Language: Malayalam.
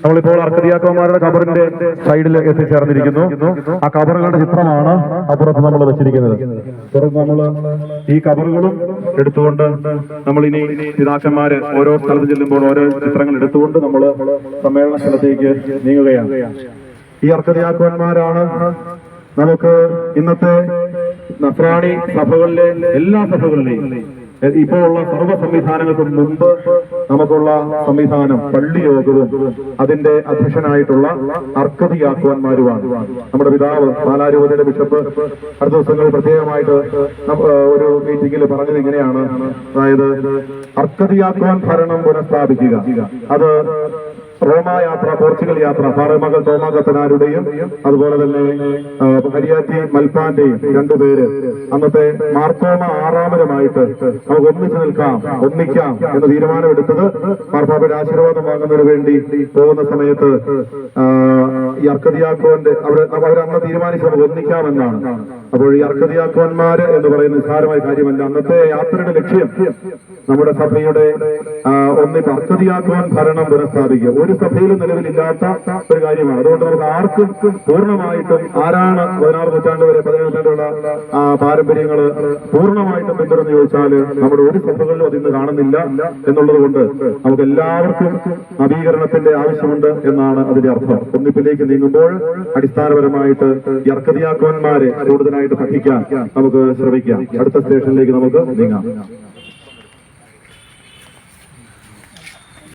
നമ്മളിപ്പോൾ അർക്കദിയാക്കന്മാരുടെ ഖബറിന്റെ സൈഡിൽ എത്തിച്ചേർന്നിരിക്കുന്നു. ആ ഖബറുകളുടെ ചിത്രമാണ് അപ്പുറത്ത് നമ്മൾ വെച്ചിരിക്കുന്നത്. നമ്മൾ ഈ ഖബറുകളും എടുത്തുകൊണ്ട് നമ്മൾ ഇനി പിതാക്കന്മാര് ഓരോ സ്ഥലത്ത് ചെല്ലുമ്പോൾ ഓരോ ചിത്രങ്ങൾ എടുത്തുകൊണ്ട് നമ്മൾ സമ്മേളന സ്ഥലത്തേക്ക് നീങ്ങുകയാണ്. ഈ അർക്കദിയാക്കന്മാരാണ് നമുക്ക് ഇന്നത്തെ നസ്രാണി സഭകളിലെ എല്ലാ സഭകളിലെയും ഇപ്പോൾ ഉള്ള സർവ്വ സംവിധാനങ്ങൾക്കും മുമ്പ് നമുക്കുള്ള സംവിധാനം പള്ളിയോഗവും അതിന്റെ അധ്യക്ഷനായിട്ടുള്ള അർക്കദിയാക്കന്മാരുമാണ്. നമ്മുടെ പിതാവ് പാലാരൂപതയുടെ ബിഷപ്പ് അടുത്ത ദിവസങ്ങളിൽ പ്രത്യേകമായിട്ട് ഒരു മീറ്റിംഗിൽ പറഞ്ഞത് ഇങ്ങനെയാണ്, അതായത് അർക്കദിയാക്കൻ ഭരണം പുനഃസ്ഥാപിക്കുക. അത് റോമാ യാത്ര, പോർച്ചുഗൽ യാത്ര, പാറമകൾ തോമാ കത്തനാരുടെയും അതുപോലെ തന്നെ കരിയാറ്റി മൽപ്പാന്റെയും രണ്ടുപേര് അന്നത്തെ മാർത്തോമ ആറാമനുമായിട്ട് നമുക്ക് ഒന്നിച്ചു നിൽക്കാം, ഒന്നിക്കാം എന്ന് തീരുമാനമെടുത്തത് മാർപ്പാപ്പയുടെ ആശീർവാദം വാങ്ങുന്നതിന് വേണ്ടി പോകുന്ന സമയത്ത് ഈ അർക്കദിയാക്കോന്റെ അവരന്ന് തീരുമാനിച്ച് നമുക്ക് ഒന്നിക്കാമെന്നാണ്. അപ്പോൾ ഈ അർക്കദിയാക്കോന്മാര് എന്ന് പറയുന്ന നിസ്സാരമായ കാര്യമല്ല. അന്നത്തെ യാത്രയുടെ ലക്ഷ്യം നമ്മുടെ സഭയുടെ ഒന്നിച്ച് അർക്കദിയാക്കോൻ ഭരണം പുനഃസ്ഥാപിക്കുക. ഒരു സഭയിലും നിലവിലില്ലാത്ത ഒരു കാര്യമാണ്. അതുകൊണ്ട് നമുക്ക് ആർക്കും പൂർണ്ണമായിട്ടും ആരാണ് 16 നൂറ്റാണ്ട് വരെ 17 നൂറ്റാണ്ടുള്ള പാരമ്പര്യങ്ങൾ പൂർണ്ണമായിട്ടും പിന്തുടർന്ന് ചോദിച്ചാൽ നമ്മുടെ ഒരു സഭകളിലും അതിന്ന് കാണുന്നില്ല എന്നുള്ളത് കൊണ്ട് നമുക്ക് എല്ലാവർക്കും നവീകരണത്തിന്റെ ആവശ്യമുണ്ട് എന്നാണ് അതിന്റെ അർത്ഥം. ഒന്നിപ്പിലേക്ക് നീങ്ങുമ്പോൾ അടിസ്ഥാനപരമായിട്ട് ഈ അർക്കദിയാക്കന്മാരെ കൂടുതലായിട്ട് പഠിക്കാൻ നമുക്ക് ശ്രമിക്കാം. അടുത്ത സ്റ്റേഷനിലേക്ക് നമുക്ക് നീങ്ങാം.